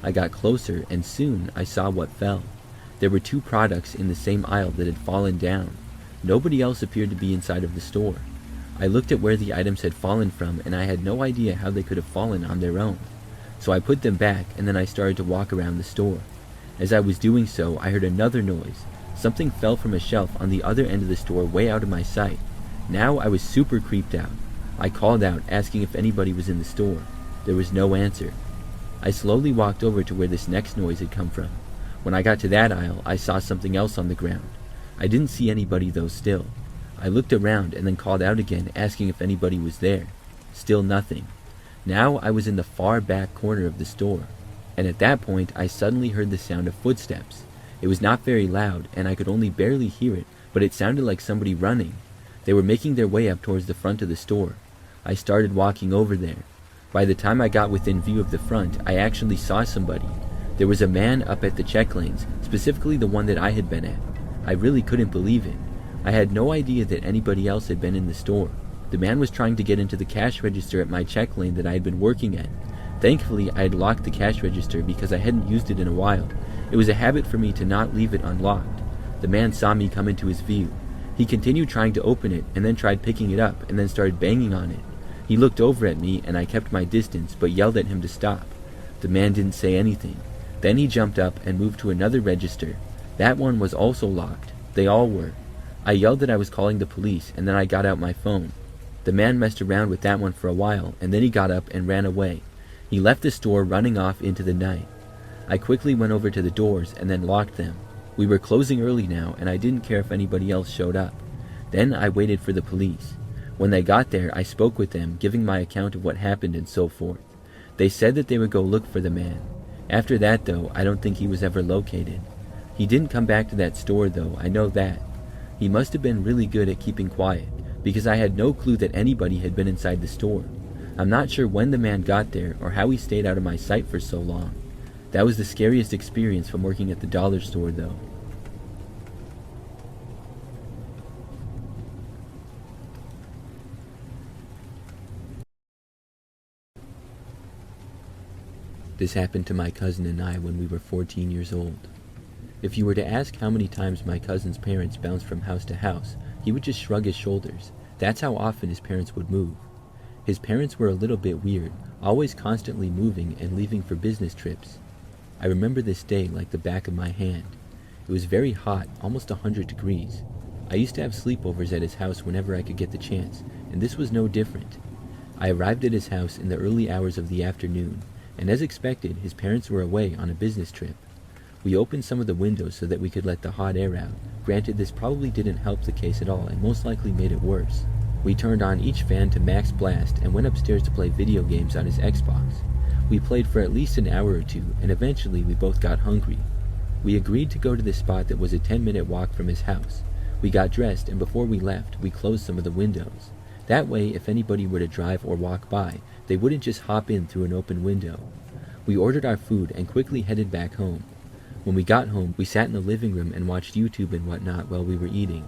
I got closer, and soon I saw what fell. There were two products in the same aisle that had fallen down. Nobody else appeared to be inside of the store. I looked at where the items had fallen from, and I had no idea how they could have fallen on their own. So I put them back, and then I started to walk around the store. As I was doing so, I heard another noise. Something fell from a shelf on the other end of the store way out of my sight. Now I was super creeped out. I called out, asking if anybody was in the store. There was no answer. I slowly walked over to where this next noise had come from. When I got to that aisle, I saw something else on the ground. I didn't see anybody though still. I looked around and then called out again, asking if anybody was there. Still nothing. Now I was in the far back corner of the store, and at that point I suddenly heard the sound of footsteps. It was not very loud, and I could only barely hear it, but it sounded like somebody running. They were making their way up towards the front of the store. I started walking over there. By the time I got within view of the front, I actually saw somebody. There was a man up at the check lanes, specifically the one that I had been at. I really couldn't believe it. I had no idea that anybody else had been in the store. The man was trying to get into the cash register at my check lane that I had been working at. Thankfully, I had locked the cash register because I hadn't used it in a while. It was a habit for me to not leave it unlocked. The man saw me come into his view. He continued trying to open it, and then tried picking it up, and then started banging on it. He looked over at me, and I kept my distance, but yelled at him to stop. The man didn't say anything. Then he jumped up and moved to another register. That one was also locked. They all were. I yelled that I was calling the police, and then I got out my phone. The man messed around with that one for a while, and then he got up and ran away. He left the store running off into the night. I quickly went over to the doors and then locked them. We were closing early now, and I didn't care if anybody else showed up. Then I waited for the police. When they got there, I spoke with them, giving my account of what happened and so forth. They said that they would go look for the man. After that, though, I don't think he was ever located. He didn't come back to that store, though, I know that. He must have been really good at keeping quiet, because I had no clue that anybody had been inside the store. I'm not sure when the man got there or how he stayed out of my sight for so long. That was the scariest experience from working at the dollar store, though. This happened to my cousin and I when we were 14 years old. If you were to ask how many times my cousin's parents bounced from house to house, he would just shrug his shoulders. That's how often his parents would move. His parents were a little bit weird, always constantly moving and leaving for business trips. I remember this day like the back of my hand. It was very hot, almost 100 degrees. I used to have sleepovers at his house whenever I could get the chance, and this was no different. I arrived at his house in the early hours of the afternoon, and as expected, his parents were away on a business trip. We opened some of the windows so that we could let the hot air out. Granted, this probably didn't help the case at all and most likely made it worse. We turned on each fan to max blast and went upstairs to play video games on his Xbox. We played for at least an hour or two, and eventually we both got hungry. We agreed to go to the spot that was a 10-minute walk from his house. We got dressed, and before we left, we closed some of the windows. That way, if anybody were to drive or walk by, they wouldn't just hop in through an open window. We ordered our food and quickly headed back home. When we got home, we sat in the living room and watched YouTube and whatnot while we were eating.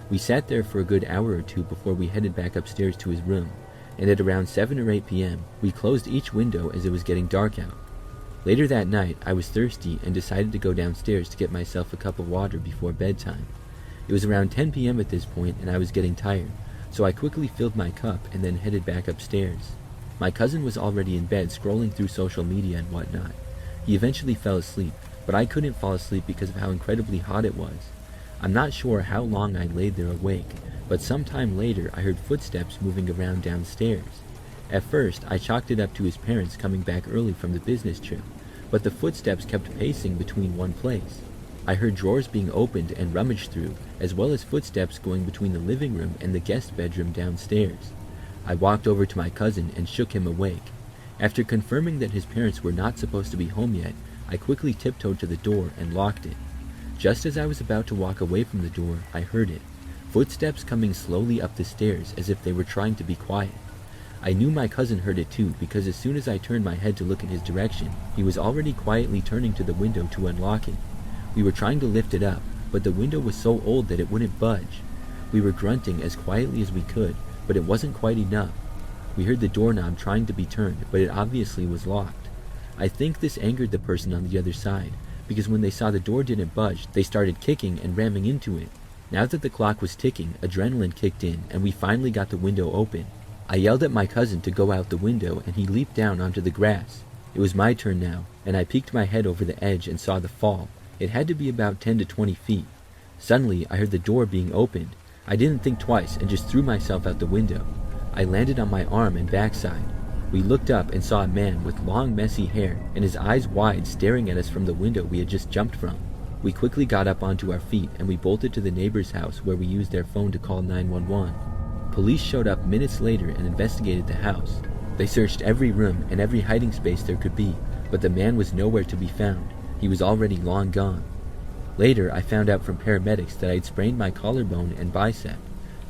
We sat there for a good hour or two before we headed back upstairs to his room, and at around 7 or 8 p.m., we closed each window as it was getting dark out. Later that night, I was thirsty and decided to go downstairs to get myself a cup of water before bedtime. It was around 10 p.m. at this point and I was getting tired, so I quickly filled my cup and then headed back upstairs. My cousin was already in bed scrolling through social media and whatnot. He eventually fell asleep, but I couldn't fall asleep because of how incredibly hot it was. I'm not sure how long I laid there awake, but sometime later I heard footsteps moving around downstairs. At first, I chalked it up to his parents coming back early from the business trip, but the footsteps kept pacing between one place. I heard drawers being opened and rummaged through, as well as footsteps going between the living room and the guest bedroom downstairs. I walked over to my cousin and shook him awake. After confirming that his parents were not supposed to be home yet, I quickly tiptoed to the door and locked it. Just as I was about to walk away from the door, I heard it. Footsteps coming slowly up the stairs as if they were trying to be quiet. I knew my cousin heard it too because as soon as I turned my head to look in his direction, he was already quietly turning to the window to unlock it. We were trying to lift it up, but the window was so old that it wouldn't budge. We were grunting as quietly as we could, but it wasn't quite enough. We heard the doorknob trying to be turned, but it obviously was locked. I think this angered the person on the other side, because when they saw the door didn't budge, they started kicking and ramming into it. Now that the clock was ticking, adrenaline kicked in, and we finally got the window open. I yelled at my cousin to go out the window, and he leaped down onto the grass. It was my turn now, and I peeked my head over the edge and saw the fall. It had to be about 10 to 20 feet. Suddenly, I heard the door being opened. I didn't think twice and just threw myself out the window. I landed on my arm and backside. We looked up and saw a man with long, messy hair and his eyes wide staring at us from the window we had just jumped from. We quickly got up onto our feet and we bolted to the neighbor's house where we used their phone to call 911. Police showed up minutes later and investigated the house. They searched every room and every hiding space there could be, but the man was nowhere to be found. He was already long gone. Later, I found out from paramedics that I had sprained my collarbone and bicep.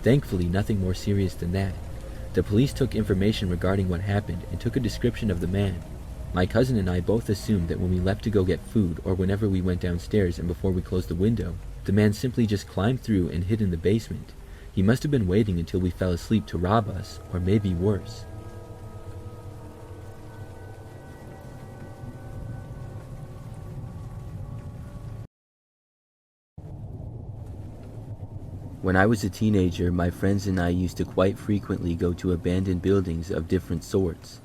Thankfully, nothing more serious than that. The police took information regarding what happened and took a description of the man. My cousin and I both assumed that when we left to go get food or whenever we went downstairs and before we closed the window, the man simply just climbed through and hid in the basement. He must have been waiting until we fell asleep to rob us, or maybe worse. When I was a teenager, my friends and I used to quite frequently go to abandoned buildings of different sorts.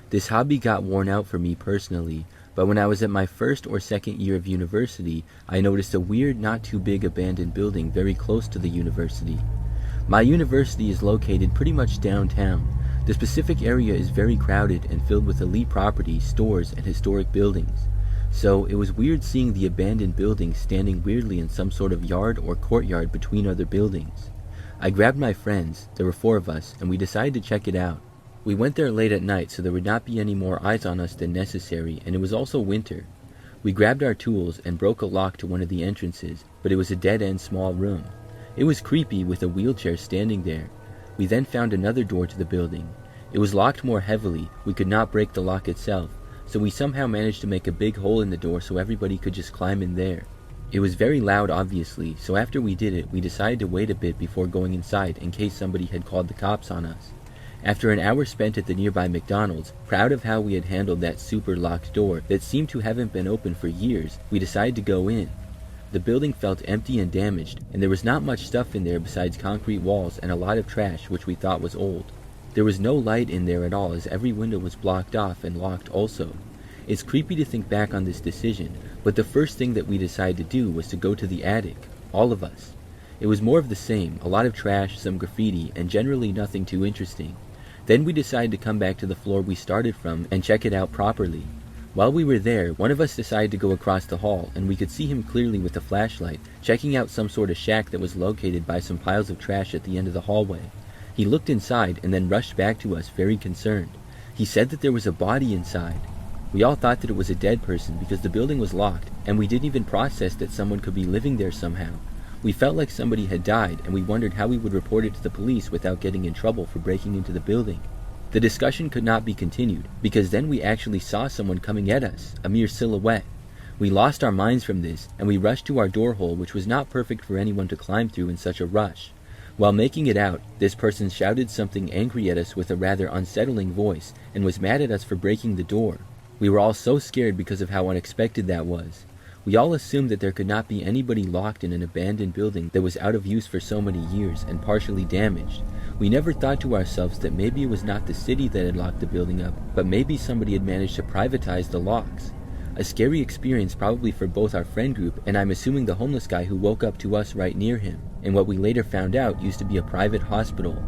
This hobby got worn out for me personally, but when I was at my first or second year of university, I noticed a weird, not too big abandoned building very close to the university. My university is located pretty much downtown. The specific area is very crowded and filled with elite property, stores, and historic buildings. So it was weird seeing the abandoned building standing weirdly in some sort of yard or courtyard between other buildings. I grabbed my friends, there were 4 of us, and we decided to check it out. We went there late at night so there would not be any more eyes on us than necessary, and it was also winter. We grabbed our tools and broke a lock to one of the entrances, but it was a dead-end small room. It was creepy with a wheelchair standing there. We then found another door to the building. It was locked more heavily, we could not break the lock itself, so we somehow managed to make a big hole in the door so everybody could just climb in there. It was very loud obviously, so after we did it, we decided to wait a bit before going inside in case somebody had called the cops on us. After an hour spent at the nearby McDonald's, proud of how we had handled that super locked door that seemed to haven't been open for years, we decided to go in. The building felt empty and damaged, and there was not much stuff in there besides concrete walls and a lot of trash which we thought was old. There was no light in there at all as every window was blocked off and locked also. It's creepy to think back on this decision, but the first thing that we decided to do was to go to the attic, all of us. It was more of the same, a lot of trash, some graffiti, and generally nothing too interesting. Then we decided to come back to the floor we started from and check it out properly. While we were there, one of us decided to go across the hall, and we could see him clearly with a flashlight, checking out some sort of shack that was located by some piles of trash at the end of the hallway. He looked inside and then rushed back to us very concerned. He said that there was a body inside. We all thought that it was a dead person because the building was locked, and we didn't even process that someone could be living there somehow. We felt like somebody had died, and we wondered how we would report it to the police without getting in trouble for breaking into the building. The discussion could not be continued, because then we actually saw someone coming at us, a mere silhouette. We lost our minds from this, and we rushed to our door hole, which was not perfect for anyone to climb through in such a rush. While making it out, this person shouted something angry at us with a rather unsettling voice, and was mad at us for breaking the door. We were all so scared because of how unexpected that was. We all assumed that there could not be anybody locked in an abandoned building that was out of use for so many years and partially damaged. We never thought to ourselves that maybe it was not the city that had locked the building up, but maybe somebody had managed to privatize the locks. A scary experience probably for both our friend group and I'm assuming the homeless guy who woke up to us right near him, and what we later found out used to be a private hospital.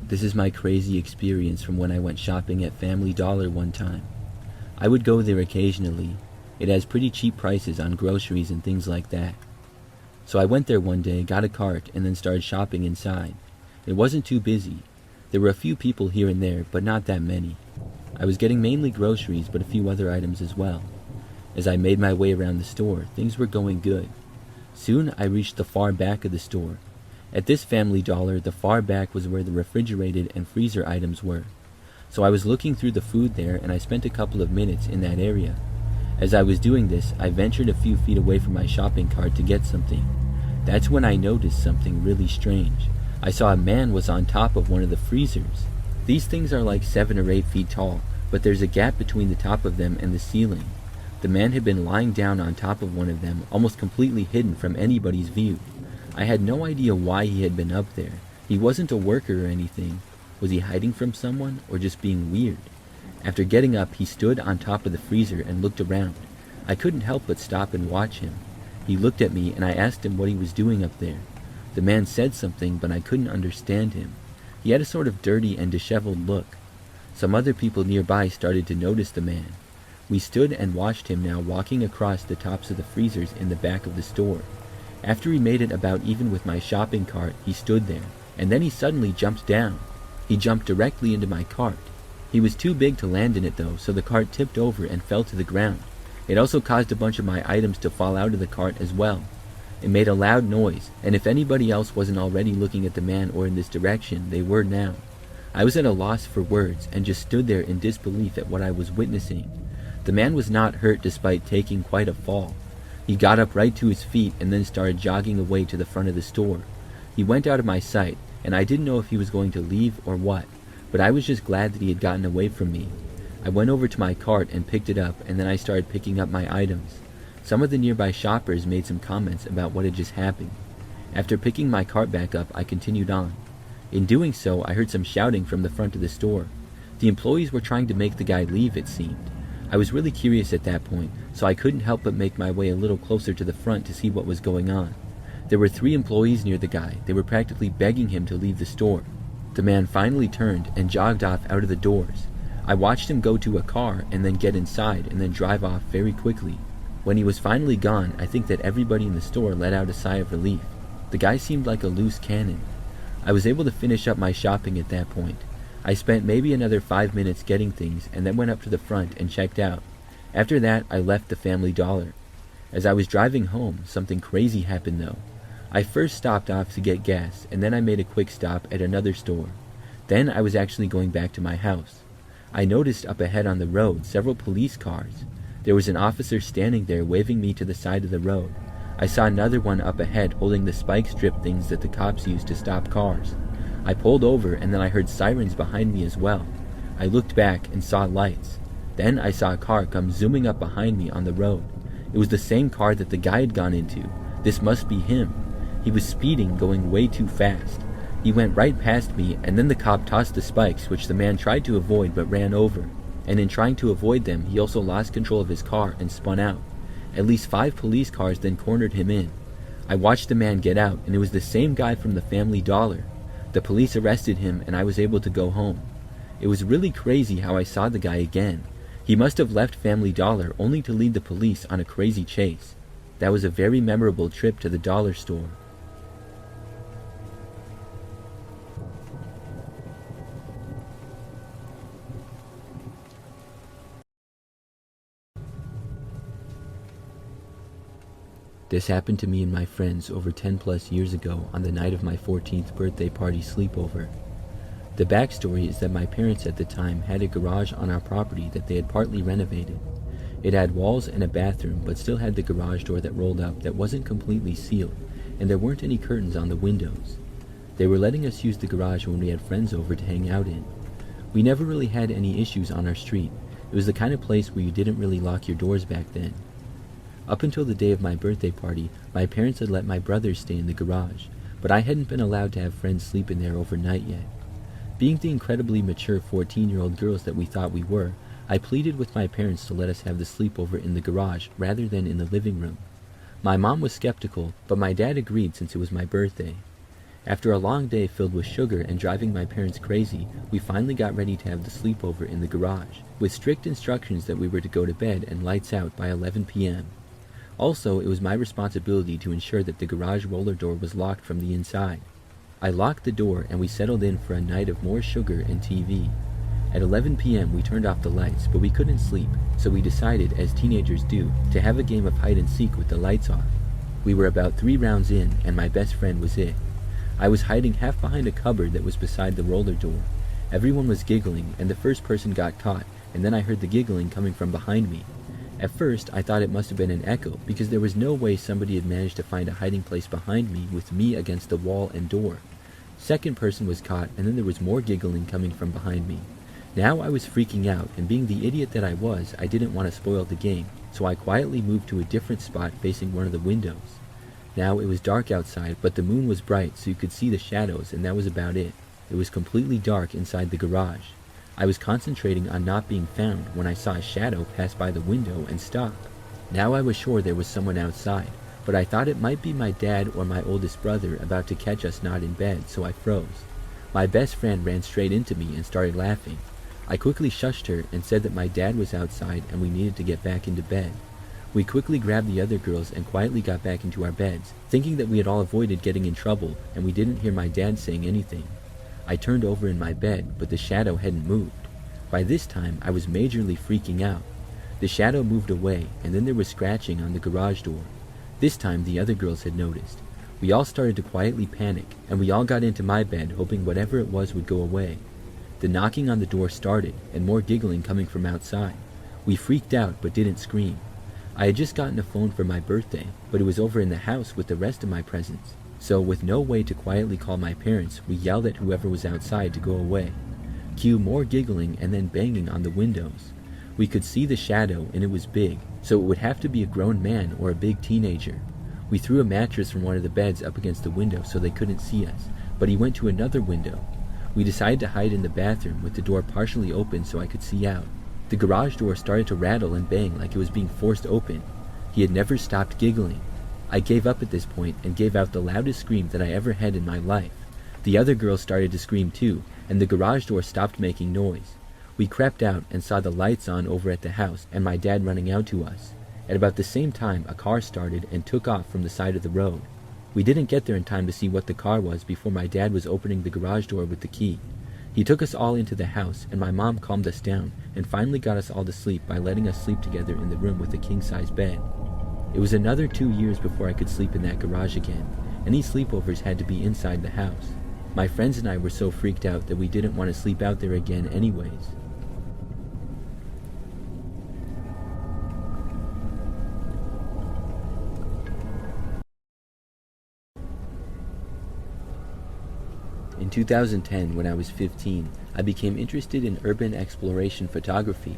This is my crazy experience from when I went shopping at Family Dollar one time. I would go there occasionally. It has pretty cheap prices on groceries and things like that. So I went there one day, got a cart, and then started shopping inside. It wasn't too busy. There were a few people here and there, but not that many. I was getting mainly groceries, but a few other items as well. As I made my way around the store, things were going good. Soon I reached the far back of the store. At this Family Dollar, the far back was where the refrigerated and freezer items were. So I was looking through the food there, and I spent a couple of minutes in that area. As I was doing this, I ventured a few feet away from my shopping cart to get something. That's when I noticed something really strange. I saw a man was on top of one of the freezers. These things are like 7 or 8 feet tall, but there's a gap between the top of them and the ceiling. The man had been lying down on top of one of them, almost completely hidden from anybody's view. I had no idea why he had been up there. He wasn't a worker or anything. Was he hiding from someone, or just being weird? After getting up, he stood on top of the freezer and looked around. I couldn't help but stop and watch him. He looked at me, and I asked him what he was doing up there. The man said something, but I couldn't understand him. He had a sort of dirty and disheveled look. Some other people nearby started to notice the man. We stood and watched him now walking across the tops of the freezers in the back of the store. After he made it about even with my shopping cart, he stood there, and then he suddenly jumped down. He jumped directly into my cart. He was too big to land in it though, so the cart tipped over and fell to the ground. It also caused a bunch of my items to fall out of the cart as well. It made a loud noise, and if anybody else wasn't already looking at the man or in this direction, they were now. I was at a loss for words and just stood there in disbelief at what I was witnessing. The man was not hurt despite taking quite a fall. He got up right to his feet and then started jogging away to the front of the store. He went out of my sight, and I didn't know if he was going to leave or what, but I was just glad that he had gotten away from me. I went over to my cart and picked it up, and then I started picking up my items. Some of the nearby shoppers made some comments about what had just happened. After picking my cart back up, I continued on. In doing so, I heard some shouting from the front of the store. The employees were trying to make the guy leave, it seemed. I was really curious at that point, so I couldn't help but make my way a little closer to the front to see what was going on. There were 3 employees near the guy. They were practically begging him to leave the store. The man finally turned and jogged off out of the doors. I watched him go to a car and then get inside and then drive off very quickly. When he was finally gone, I think that everybody in the store let out a sigh of relief. The guy seemed like a loose cannon. I was able to finish up my shopping at that point. I spent maybe another 5 minutes getting things and then went up to the front and checked out. After that, I left the Family Dollar. As I was driving home, something crazy happened though. I first stopped off to get gas, and then I made a quick stop at another store. Then I was actually going back to my house. I noticed up ahead on the road several police cars. There was an officer standing there waving me to the side of the road. I saw another one up ahead holding the spike strip things that the cops use to stop cars. I pulled over, and then I heard sirens behind me as well. I looked back and saw lights. Then I saw a car come zooming up behind me on the road. It was the same car that the guy had gone into. This must be him. He was speeding, going way too fast. He went right past me, and then the cop tossed the spikes, which the man tried to avoid but ran over. And in trying to avoid them, he also lost control of his car and spun out. At least 5 police cars then cornered him in. I watched the man get out, and it was the same guy from the Family Dollar. The police arrested him, and I was able to go home. It was really crazy how I saw the guy again. He must have left Family Dollar only to lead the police on a crazy chase. That was a very memorable trip to the dollar store. This happened to me and my friends over 10 plus years ago on the night of my 14th birthday party sleepover. The backstory is that my parents at the time had a garage on our property that they had partly renovated. It had walls and a bathroom, but still had the garage door that rolled up that wasn't completely sealed, and there weren't any curtains on the windows. They were letting us use the garage when we had friends over to hang out in. We never really had any issues on our street. It was the kind of place where you didn't really lock your doors back then. Up until the day of my birthday party, my parents had let my brothers stay in the garage, but I hadn't been allowed to have friends sleep in there overnight yet. Being the incredibly mature 14-year-old girls that we thought we were, I pleaded with my parents to let us have the sleepover in the garage rather than in the living room. My mom was skeptical, but my dad agreed since it was my birthday. After a long day filled with sugar and driving my parents crazy, we finally got ready to have the sleepover in the garage, with strict instructions that we were to go to bed and lights out by 11 p.m. Also, it was my responsibility to ensure that the garage roller door was locked from the inside. I locked the door and we settled in for a night of more sugar and TV. At 11 p.m. we turned off the lights, but we couldn't sleep, so we decided, as teenagers do, to have a game of hide and seek with the lights off. We were about 3 rounds in, and my best friend was it. I was hiding half behind a cupboard that was beside the roller door. Everyone was giggling, and the first person got caught, and then I heard the giggling coming from behind me. At first, I thought it must have been an echo, because there was no way somebody had managed to find a hiding place behind me with me against the wall and door. Second person was caught, and then there was more giggling coming from behind me. Now I was freaking out, and being the idiot that I was, I didn't want to spoil the game, so I quietly moved to a different spot facing one of the windows. Now it was dark outside, but the moon was bright so you could see the shadows, and that was about it. It was completely dark inside the garage. I was concentrating on not being found when I saw a shadow pass by the window and stop. Now I was sure there was someone outside, but I thought it might be my dad or my oldest brother about to catch us not in bed, so I froze. My best friend ran straight into me and started laughing. I quickly shushed her and said that my dad was outside and we needed to get back into bed. We quickly grabbed the other girls and quietly got back into our beds, thinking that we had all avoided getting in trouble and we didn't hear my dad saying anything. I turned over in my bed, but the shadow hadn't moved. By this time, I was majorly freaking out. The shadow moved away, and then there was scratching on the garage door. This time, the other girls had noticed. We all started to quietly panic, and we all got into my bed, hoping whatever it was would go away. The knocking on the door started, and more giggling coming from outside. We freaked out, but didn't scream. I had just gotten a phone for my birthday, but it was over in the house with the rest of my presents. So, with no way to quietly call my parents, we yelled at whoever was outside to go away. Cue more giggling and then banging on the windows. We could see the shadow, and it was big, so it would have to be a grown man or a big teenager. We threw a mattress from one of the beds up against the window so they couldn't see us, but he went to another window. We decided to hide in the bathroom with the door partially open so I could see out. The garage door started to rattle and bang like it was being forced open. He had never stopped giggling. I gave up at this point and gave out the loudest scream that I ever had in my life. The other girls started to scream too, and the garage door stopped making noise. We crept out and saw the lights on over at the house and my dad running out to us. At about the same time, a car started and took off from the side of the road. We didn't get there in time to see what the car was before my dad was opening the garage door with the key. He took us all into the house, and my mom calmed us down and finally got us all to sleep by letting us sleep together in the room with a king-size bed. It was another 2 years before I could sleep in that garage again. Any sleepovers had to be inside the house. My friends and I were so freaked out that we didn't want to sleep out there again anyways. In 2010, when I was 15, I became interested in urban exploration photography.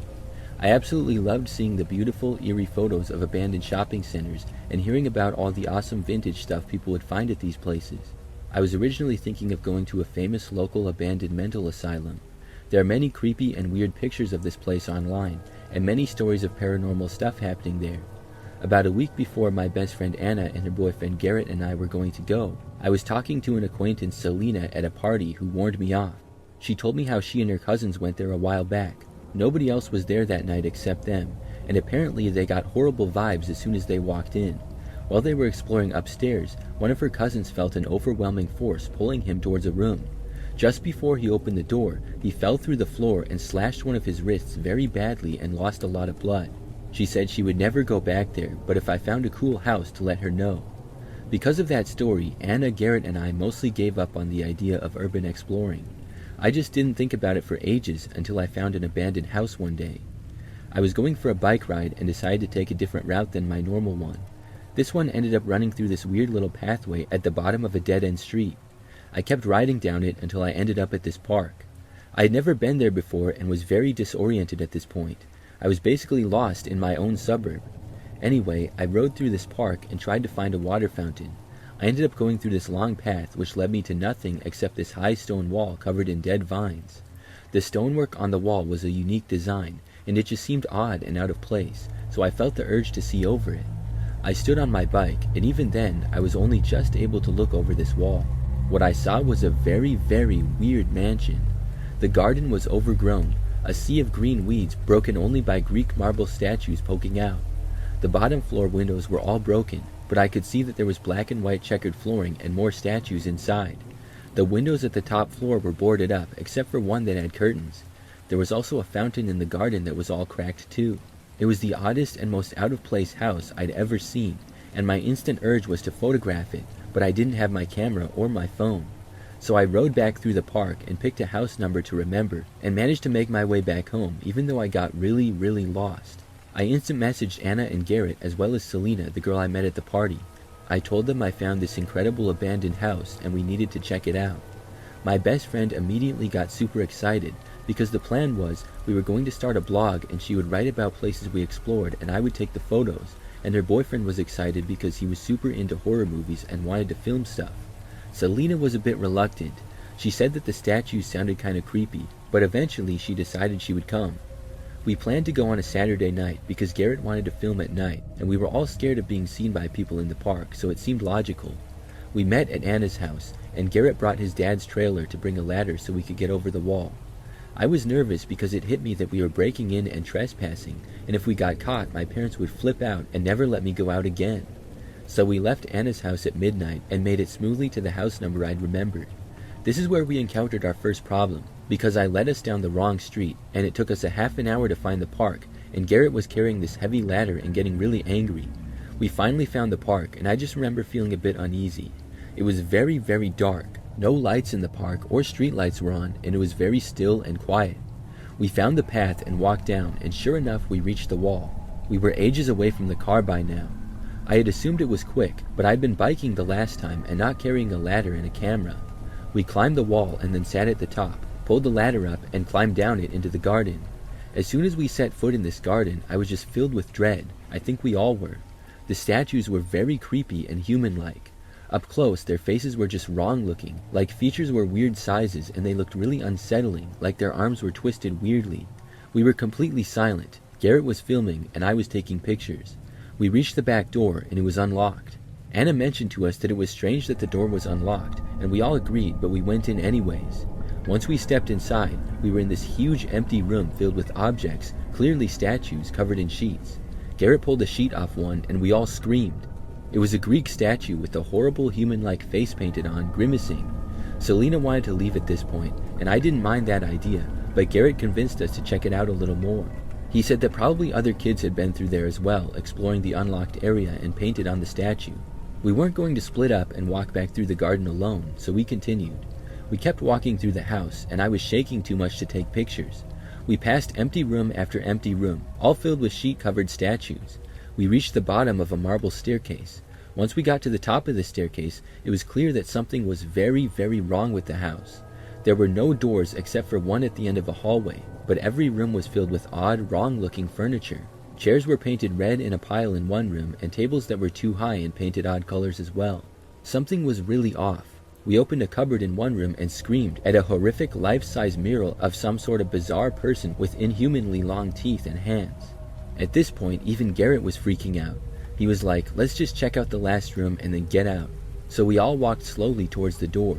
I absolutely loved seeing the beautiful, eerie photos of abandoned shopping centers and hearing about all the awesome vintage stuff people would find at these places. I was originally thinking of going to a famous local abandoned mental asylum. There are many creepy and weird pictures of this place online, and many stories of paranormal stuff happening there. About a week before my best friend Anna and her boyfriend Garrett and I were going to go, I was talking to an acquaintance, Selena, at a party who warned me off. She told me how she and her cousins went there a while back. Nobody else was there that night except them, and apparently they got horrible vibes as soon as they walked in. While they were exploring upstairs, one of her cousins felt an overwhelming force pulling him towards a room. Just before he opened the door, he fell through the floor and slashed one of his wrists very badly and lost a lot of blood. She said she would never go back there, but if I found a cool house to let her know. Because of that story, Anna, Garrett, and I mostly gave up on the idea of urban exploring. I just didn't think about it for ages until I found an abandoned house one day. I was going for a bike ride and decided to take a different route than my normal one. This one ended up running through this weird little pathway at the bottom of a dead-end street. I kept riding down it until I ended up at this park. I had never been there before and was very disoriented at this point. I was basically lost in my own suburb. Anyway, I rode through this park and tried to find a water fountain. I ended up going through this long path which led me to nothing except this high stone wall covered in dead vines. The stonework on the wall was a unique design, and it just seemed odd and out of place, so I felt the urge to see over it. I stood on my bike, and even then, I was only just able to look over this wall. What I saw was a very, very weird mansion. The garden was overgrown, a sea of green weeds broken only by Greek marble statues poking out. The bottom floor windows were all broken, but I could see that there was black and white checkered flooring and more statues inside. The windows at the top floor were boarded up, except for one that had curtains. There was also a fountain in the garden that was all cracked too. It was the oddest and most out-of-place house I'd ever seen, and my instant urge was to photograph it, but I didn't have my camera or my phone. So I rode back through the park and picked a house number to remember, and managed to make my way back home, even though I got really, really lost. I instant messaged Anna and Garrett as well as Selena, the girl I met at the party. I told them I found this incredible abandoned house and we needed to check it out. My best friend immediately got super excited because the plan was we were going to start a blog and she would write about places we explored and I would take the photos, and her boyfriend was excited because he was super into horror movies and wanted to film stuff. Selena was a bit reluctant. She said that the statues sounded kind of creepy, but eventually she decided she would come. We planned to go on a Saturday night because Garrett wanted to film at night, and we were all scared of being seen by people in the park, so it seemed logical. We met at Anna's house, and Garrett brought his dad's trailer to bring a ladder so we could get over the wall. I was nervous because it hit me that we were breaking in and trespassing, and if we got caught, my parents would flip out and never let me go out again. So we left Anna's house at midnight and made it smoothly to the house number I'd remembered. This is where we encountered our first problem, because I led us down the wrong street, and it took us a half an hour to find the park, and Garrett was carrying this heavy ladder and getting really angry. We finally found the park, and I just remember feeling a bit uneasy. It was very, very dark. No lights in the park or street lights were on, and it was very still and quiet. We found the path and walked down, and sure enough, we reached the wall. We were ages away from the car by now. I had assumed it was quick, but I'd been biking the last time and not carrying a ladder and a camera. We climbed the wall and then sat at the top, pulled the ladder up, and climbed down it into the garden. As soon as we set foot in this garden, I was just filled with dread. I think we all were. The statues were very creepy and human-like. Up close, their faces were just wrong-looking, like features were weird sizes, and they looked really unsettling, like their arms were twisted weirdly. We were completely silent. Garrett was filming, and I was taking pictures. We reached the back door, and it was unlocked. Anna mentioned to us that it was strange that the door was unlocked, and we all agreed, but we went in anyways. Once we stepped inside, we were in this huge empty room filled with objects, clearly statues covered in sheets. Garrett pulled a sheet off one, and we all screamed. It was a Greek statue with a horrible human-like face painted on, grimacing. Selena wanted to leave at this point, and I didn't mind that idea, but Garrett convinced us to check it out a little more. He said that probably other kids had been through there as well, exploring the unlocked area and painted on the statue. We weren't going to split up and walk back through the garden alone, so we continued. We kept walking through the house, and I was shaking too much to take pictures. We passed empty room after empty room, all filled with sheet-covered statues. We reached the bottom of a marble staircase. Once we got to the top of the staircase, it was clear that something was very, very wrong with the house. There were no doors except for one at the end of a hallway, but every room was filled with odd, wrong-looking furniture. Chairs were painted red in a pile in one room, and tables that were too high and painted odd colors as well. Something was really off. We opened a cupboard in one room and screamed at a horrific life-size mural of some sort of bizarre person with inhumanly long teeth and hands. At this point, even Garrett was freaking out. He was like, let's just check out the last room and then get out. So we all walked slowly towards the door.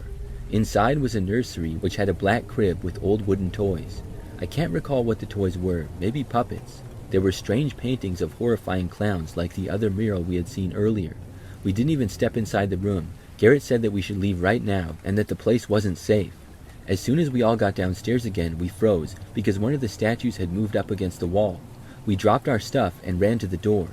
Inside was a nursery which had a black crib with old wooden toys. I can't recall what the toys were, maybe puppets. There were strange paintings of horrifying clowns like the other mural we had seen earlier. We didn't even step inside the room. Garrett said that we should leave right now and that the place wasn't safe. As soon as we all got downstairs again, we froze because one of the statues had moved up against the wall. We dropped our stuff and ran to the door.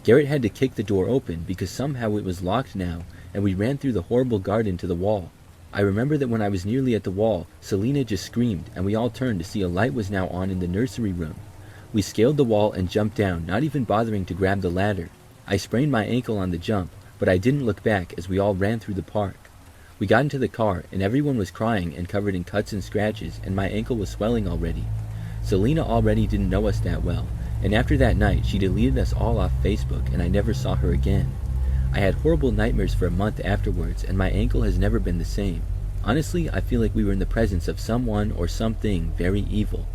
Garrett had to kick the door open because somehow it was locked now, and we ran through the horrible garden to the wall. I remember that when I was nearly at the wall, Selena just screamed, and we all turned to see a light was now on in the nursery room. We scaled the wall and jumped down, not even bothering to grab the ladder. I sprained my ankle on the jump, but I didn't look back as we all ran through the park. We got into the car, and everyone was crying and covered in cuts and scratches, and my ankle was swelling already. Selena already didn't know us that well, and after that night she deleted us all off Facebook, and I never saw her again. I had horrible nightmares for a month afterwards, and my ankle has never been the same. Honestly, I feel like we were in the presence of someone or something very evil.